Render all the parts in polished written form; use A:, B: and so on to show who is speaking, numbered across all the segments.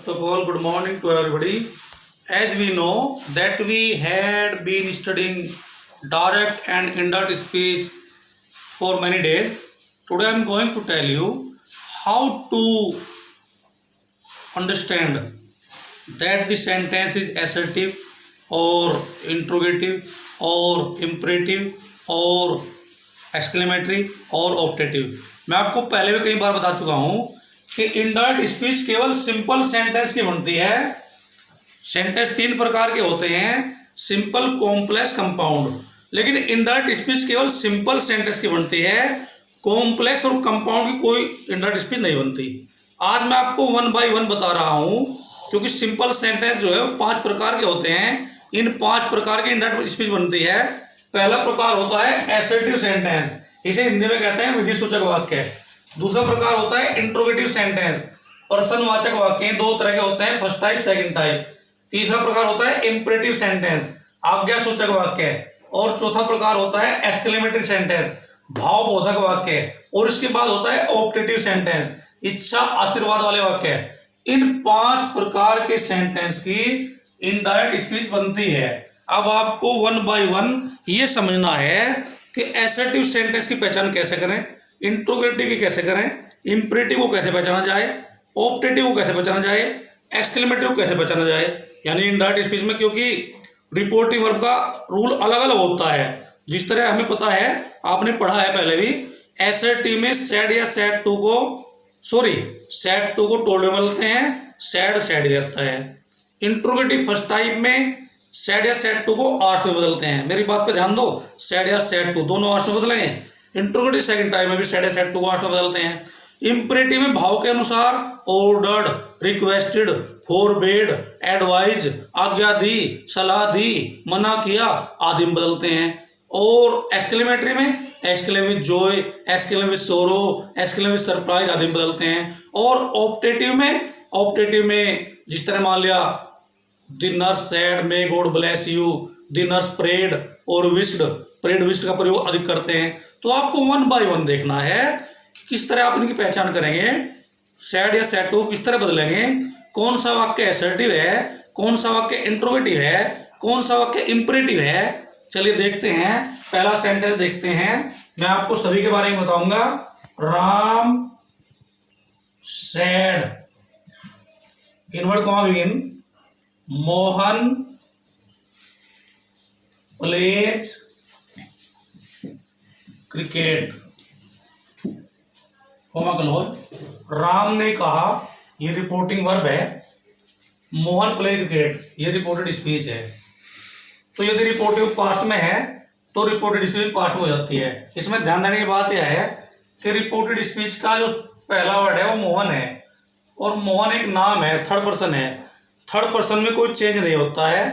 A: First of all, good morning to everybody. As we know that we had been studying direct and indirect speech for many days. Today I am going to tell you how to understand that the sentence is assertive or interrogative or imperative और exclamatory और optative. मैं आपको पहले भी कई बार बता चुका हूं कि इनडायरेक्ट स्पीच केवल सिंपल सेंटेंस की बनती है। सेंटेंस तीन प्रकार के होते हैं, सिंपल, कॉम्प्लेक्स, कंपाउंड। लेकिन इनडायरेक्ट स्पीच केवल सिंपल सेंटेंस की बनती है, कॉम्प्लेक्स और कंपाउंड की कोई इनडायरेक्ट स्पीच नहीं बनती। आज मैं आपको वन बाय वन बता रहा हूं, क्योंकि सिंपल सेंटेंस जो है वो 5 प्रकार के होते हैं। इन 5 प्रकार की इनडायरेक्ट स्पीच बनती है। पहला प्रकार होता है एसर्टिव सेंटेंस, इसे हिंदी में कहते हैं विधि सूचक वाक्य। दूसरा प्रकार होता है इंट्रोगेटिव सेंटेंस, प्रश्नवाचक वाक्य। 2 तरह के होते हैं, फर्स्ट टाइप, सेकंड टाइप। तीसरा प्रकार होता है इंपेरेटिव सेंटेंस, आज्ञा सूचक वाक्य। और चौथा प्रकार होता है एक्सक्लेमेटरी सेंटेंस, भावबोधक वाक्य। और इसके बाद होता है ऑप्टेटिव सेंटेंस, इच्छा आशीर्वाद वाले वाक्य। इन 5 प्रकार के सेंटेंस की इनडायरेक्ट स्पीच बनती है। अब आपको वन बाय वन ये समझना है कि एसर्टिव सेंटेंस की पहचान कैसे करें, इंट्रोगेटिव की कैसे करें, इंपेरेटिव को कैसे पहचाना जाए, ऑप्टेटिव को कैसे पहचाना जाए, एक्सक्लेमेटिव को कैसे पहचाना जाए, यानी इनडायरेक्ट स्पीच में। क्योंकि रिपोर्टिव वर्ब का रूल अलग अलग होता है। जिस तरह हमें पता है, आपने पढ़ा है पहले भी, एसर्टिव में सैड या सैड टू को टोल्ड में बदलते हैं, सैड रहता है। इंट्रोगेटिव फर्स्ट टाइप में सैड या सैड टू को आस्ट में बदलते हैं। मेरी बात पे ध्यान दो, सैड या सैड टू दोनों आस्ट में बदलेंगे। इंट्रोगेटिव सेकंड टाइप में भी सैड या सैड टू को आस्ट में बदलते हैं। इंपेरेटिव में भाव के अनुसार ऑर्डर्ड, रिक्वेस्टेड, फोरबेड, एडवाइज, आज्ञा दी, सलाह दी, मना किया आदि में बदलते हैं। और एक्सक्लेमेटरी में एक्सक्लेम जॉय, एक्सक्लेम सोरो, एक्सक्लेम सरप्राइज आदि में बदलते हैं। और ऑप्टेटिव में जिस तरह मान लिया the nurse said may God bless you, the nurse prayed और विश्ड, प्रेड विश्ड का प्रयोग अधिक करते हैं। तो आपको वन बाय वन देखना है कि किस तरह आप इनकी पहचान करेंगे। सैड या सैड टू किस तरह बदलेंगे, कौन सा वाक्य एसर्टिव है, कौन सा वाक्य इंट्रोगेटिव है, कौन सा वाक्य इंपेरेटिव है। चलिए देखते हैं, पहला सेंटेंस देखते हैं। मैं आपको सभी के बारे में बताऊंगा। Ram sad, inward comma begin, Mohan pledge cricket, comma close. Ram ने कहा, ये रिपोर्टिंग वर्ब है। मोहन प्ले क्रिकेट, ये रिपोर्टेड स्पीच है। तो यदि रिपोर्टिव पास्ट में है तो रिपोर्टेड स्पीच पास्ट में हो जाती है। इसमें ध्यान देने की बात यह है कि रिपोर्टेड स्पीच का जो पहला वर्ड है वो मोहन है, और मोहन एक नाम है, थर्ड पर्सन है। थर्ड पर्सन में कोई चेंज नहीं होता है।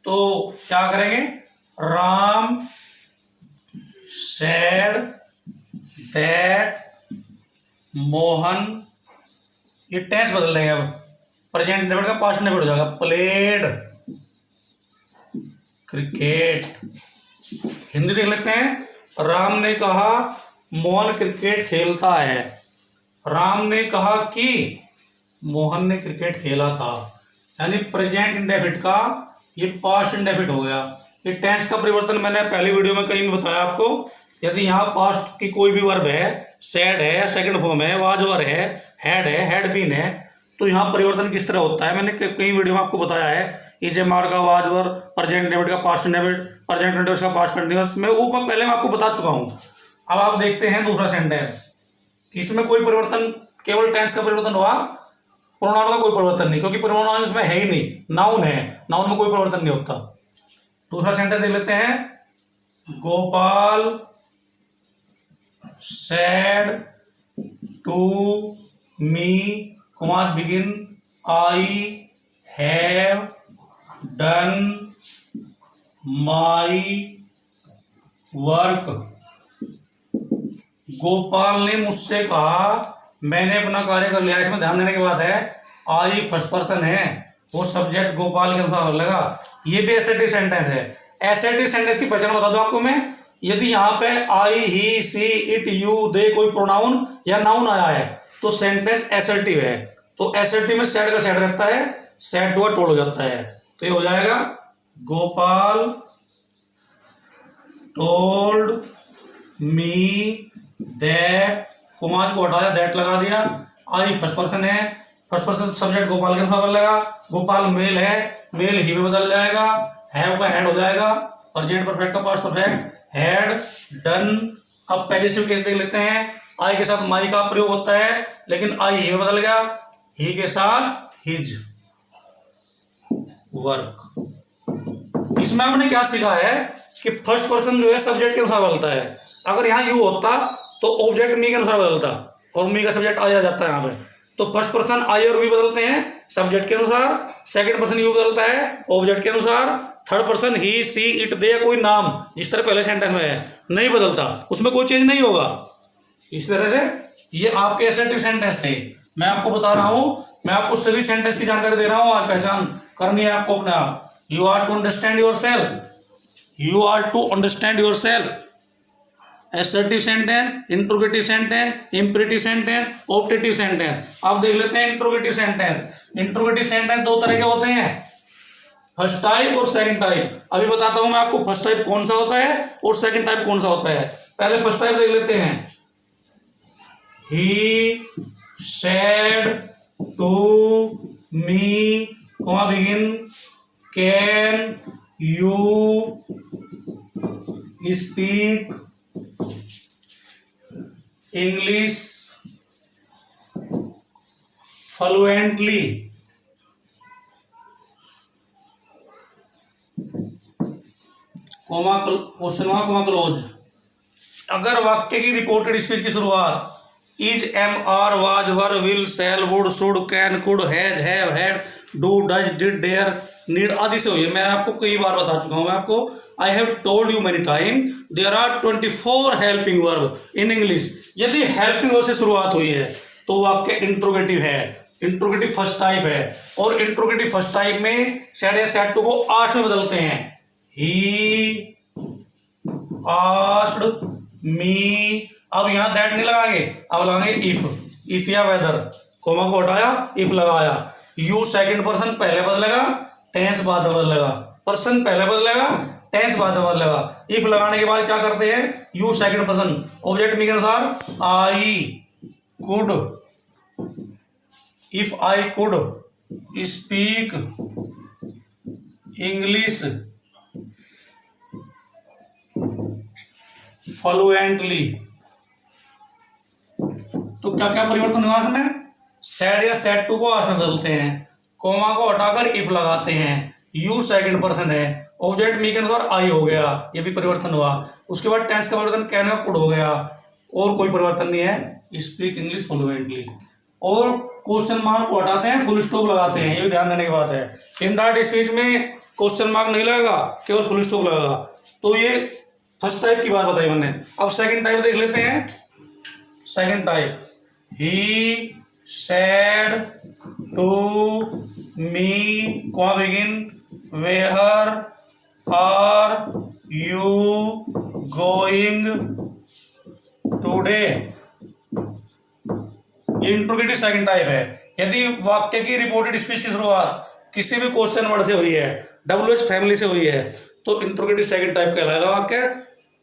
A: तो क्या करेंगे, राम सैड दैट मोहन, ये टेंस बदल देंगे। अब प्रेजेंट इंडेफिनिट का पास्ट इंडेफिनिट हो जाएगा, प्लेड क्रिकेट। हिंदी देख लेते हैं। राम ने कहा मोहन क्रिकेट खेलता है। राम ने कहा कि मोहन ने क्रिकेट खेला था, यानी प्रेजेंट इंडेफिनिट का ये पास्ट इंडेफिनिट हो गया। ये टेंस का परिवर्तन मैंने पहली वीडियो में कहीं बताया आपको। यदि यहाँ पास्ट की कोई भी वर्ब है, सैड है या सेकंड फॉर्म है, वाजवर है, हैड बीन है, तो यहाँ परिवर्तन किस तरह होता है मैंने कई वीडियो में आपको बताया है। इजेमार का वाजवर, प्रेजेंट इंडेफिनिट का पास्ट इंडेफिनिट, प्रेजेंट कंटीन्यूअस का पास्ट कंटीन्यूअस, मैं वो पहले मैं आपको बता चुका हूँ। अब आप देखते हैं दूसरा सेंटेंस, इसमें कोई परिवर्तन, केवल टेंस का परिवर्तन हुआ, प्रोनाउन का कोई परिवर्तन नहीं, क्योंकि प्रोनाउन इसमें है ही नहीं, नाउन है, नाउन में कोई परिवर्तन नहीं होता। दूसरा सेंटेंस देख लेते हैं। Gopal said to me, Kumar begin, I have done my work. Gopal ने मुझसे कहा, मैंने अपना कार्य कर लिया। इसमें ध्यान देने की बात है, आई फर्स्ट पर्सन है, वो सब्जेक्ट गोपाल के अनुसार लगा। ये भी एसर्टिव सेंटेंस है। एसर्टिव सेंटेंस की पहचान बता दो आपको मैं। यदि यहाँ पे आई, ही, सी, इट, यू, दे कोई प्रोनाउन या नाउन आया है तो सेंटेंस एसर्टिव है। तो एसर्टिव में सेड का सेड रहता है, सेड हुआ टोल्ड हो जाता है। तो ये हो जाएगा Gopal told me that, Kumar को हटाया, दैट लगा दिया। आई फर्स्ट पर्सन है, फर्स्ट पर्सन सब्जेक्ट गोपाल के अनुसार बदलेगा। गोपाल मेल है, मेल ही में बदल जाएगा। हैव का हैड हो जाएगा, प्रेजेंट परफेक्ट का पास्ट परफेक्ट, हैड डन। अब पॉजिटिव केस देख लेते हैं। आई के साथ माई का प्रयोग होता है, लेकिन आई ही में बदल गया, ही के साथ हिज वर्क। इसमें आपने क्या सीखा है कि फर्स्ट पर्सन जो है सब्जेक्ट के अनुसार बदलता है। अगर यहाँ यू होता तो ऑब्जेक्ट मी के अनुसार बदलता, और मी का सब्जेक्ट आई आ जाता है यहाँ पे। तो फर्स्ट पर्सन आई और वी बदलते हैं सब्जेक्ट के अनुसार, सेकंड पर्सन यू बदलता है ऑब्जेक्ट के अनुसार, third person he see it they कोई नाम जिस तरह पहले सेंटेंस में है नहीं बदलता, उसमें कोई चेंज नहीं होगा। इस तरह से ये आपके असर्टिव सेंटेंस थे। मैं आपको बता रहा हूं, मैं आपको सभी सेंटेंस की जानकारी दे रहा हूं, आज पहचान करनी है आपको अपने आप। You are to understand your self, you are to understand your self. Assertive sentence, interrogative sentence, imperative sentence, optative sentence. अब देख लेते हैं इंट्रोगेटिव सेंटेंस। इंट्रोगेटिव सेंटेंस दो तरह के होते हैं, फर्स्ट टाइप और सेकंड टाइप। अभी बताता हूं मैं आपको फर्स्ट टाइप कौन सा होता है और सेकंड टाइप कौन सा होता है। पहले फर्स्ट टाइप देख लेते हैं। He said to me, begin, can you speak English fluently? Question mark close. अगर वाक्य की रिपोर्टेड स्पीच की शुरुआत is, am, are, was, were, will, shall, would, should, can, could, has, have, had, do, does, did, dare, need आदि से हुई है। मैं आपको कई बार बता चुका हूं, मैं आपको I have told you many time there are 24 helping verb in English. यदि हेल्पिंग वर्ब से शुरुआत हुई है तो वाक्य इंट्रोगेटिव है, इंट्रोगेटिव फर्स्ट टाइप है। और इंट्रोगेटिव फर्स्ट टाइप में सेड या सेड टू को आस्क्ड में बदलते हैं। He asked me. अब यहां दैट नहीं लगाएंगे, अब लगाएंगे इफ या वेदर, कोमा को हटाया, इफ लगाया। यू सेकंड पर्सन पहले बदलेगा, टेंस बाद में बदलेगा। पर्सन पहले बदलेगा, टेंस बाद में बदलेगा। इफ लगाने के बाद क्या करते हैं, यू सेकंड पर्सन ऑब्जेक्ट मी के अनुसार, I could, if I could speak English fluently. तो क्या क्या परिवर्तन हुआ इसमें, सेड या सेड टू को आस्क्ड में बदलते हैं, कोमा को हटाकर इफ लगाते हैं, यू सेकंड पर्सन है, ऑब्जेक्ट मी के अनुसार आई हो गया, ये भी परिवर्तन हुआ। उसके बाद टेंस का परिवर्तन कैन का कुड हो गया, और कोई परिवर्तन नहीं है, स्पीक इंग्लिश फ्लुएंटली। और क्वेश्चन मार्क को हटाते हैं, फुल स्टॉप लगाते हैं, ये भी ध्यान देने की बात है। इनडायरेक्ट स्पीच में क्वेश्चन मार्क नहीं लगेगा, केवल फुल स्टॉप लगेगा। तो ये फर्स्ट टाइप की बात बताई मैंने। अब सेकंड टाइप देख लेते हैं। Second type, he said to me, begin, where are you going today. Interrogative second type है। यदि वाक्य की रिपोर्टेड स्पीच की शुरुआत किसी भी क्वेश्चन वर्ड से हुई है, WH फैमिली से हुई है, तो इंट्रोगेटिव सेकंड टाइप कहलाएगा वाक्य।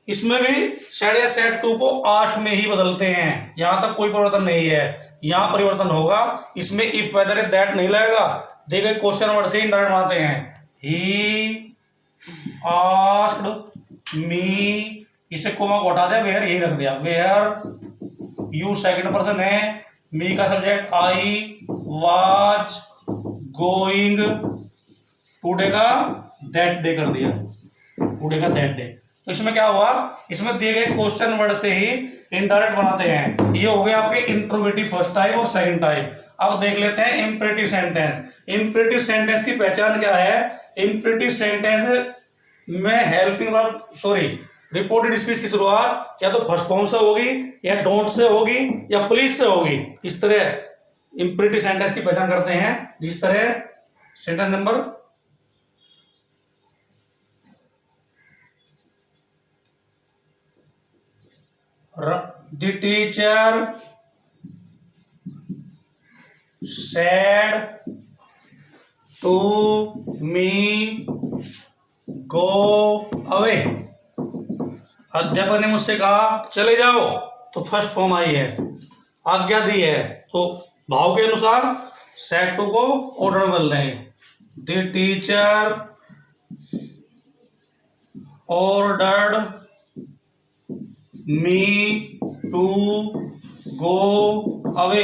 A: इसमें भी सेड या सेड टू को आस्क्ड में ही बदलते हैं, यहां तक कोई परिवर्तन नहीं है। यहां परिवर्तन होगा, इसमें इफ वेदर दैट नहीं लगेगा, देखे क्वेश्चन वर्ड से इंडायरेक्ट बनाते हैं। ही आस्क्ड मी, इसे कोमा को हटा दिया, वेयर यही रख दिया, वेयर यू सेकंड पर्सन है, मी का subject I, was going, today का दैट डे कर दिया, टुडे का दैट डे। तो इसमें क्या हुआ, इसमें दिए गए क्वेश्चन वर्ड से ही इनडायरेक्ट बनाते हैं। ये हो गया आपके इंट्रोगेटिव फर्स्ट टाइप और सेकंड टाइप। अब देख लेते हैं इंपेरेटिव सेंटेंस। इंपेरेटिव सेंटेंस की पहचान क्या है, इंपेरेटिव सेंटेंस में हेल्पिंग वर्ब, रिपोर्टेड स्पीच की शुरुआत या तो फर्स्ट फॉर्म से होगी, या डोंट से होगी, या प्लीज से होगी। इस तरह इंपेरेटिव सेंटेंस की पहचान करते हैं। जिस तरह sentence number the teacher said to me go away। अध्यापक ने मुझसे कहा चले जाओ, तो फर्स्ट फॉर्म आई है, आज्ञा दी है, तो भाव के अनुसार सेड टू को ऑर्डर में बदल देंगे। The teacher ordered me to go away.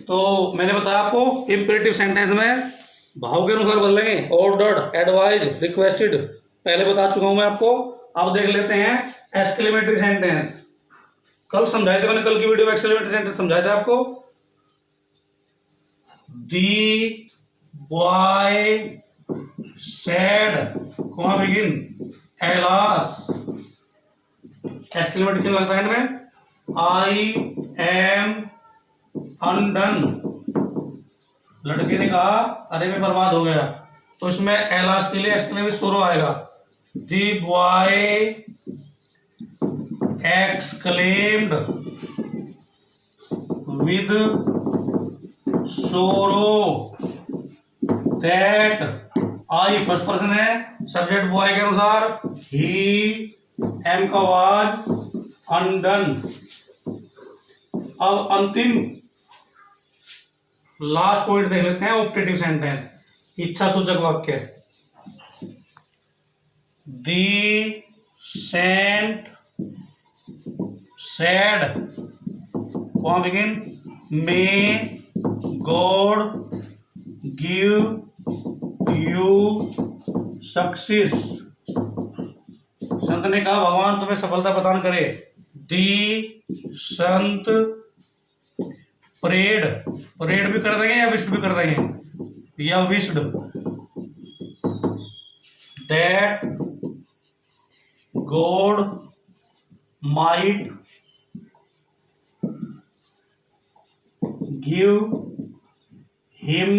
A: तो मैंने बताया आपको इंपेरेटिव सेंटेंस में भाव के अनुसार बदलेंगे, ऑर्डर्ड, एडवाइज, रिक्वेस्टेड, पहले बता चुका हूं मैं आपको। अब देख लेते हैं एक्सक्लेमेटरी सेंटेंस। कल समझाए थे मैंने, कल की वीडियो में एक्सक्लेमेटरी सेंटेंस समझाया था आपको। दी बॉय सैड, कौन बिगिन, एलास, एक्सक्लेमेटरी चिन्ह लगता है इनमें। आई एम अनडन, लड़के ने कहा अरे मैं बर्बाद हो गया, तो इसमें एलास के लिए एक्सक्लेमेटरी शुरू आएगा। दी boy exclaimed with sorrow that, I first person है, सब्जेक्ट बॉय के अनुसार, ही एम का वाज अनडन। अब अंतिम लास्ट पॉइंट देख लेते हैं, ऑप्टेटिव सेंटेंस, इच्छा सूचक वाक्य। दी सेंट said, कौन begin, may God give you success, संत ने कहा भगवान तुम्हें सफलता प्रदान करे। दी संत प्रेड, प्रेड भी कर देंगे या विश्ड भी कर देंगे, या wished, that God might give him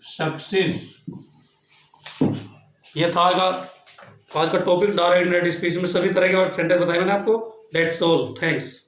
A: success. ये था आज का टॉपिक, डायरेक्ट स्पीच में सभी तरह के सेंटेंस बताए मैंने आपको। That's all, thanks.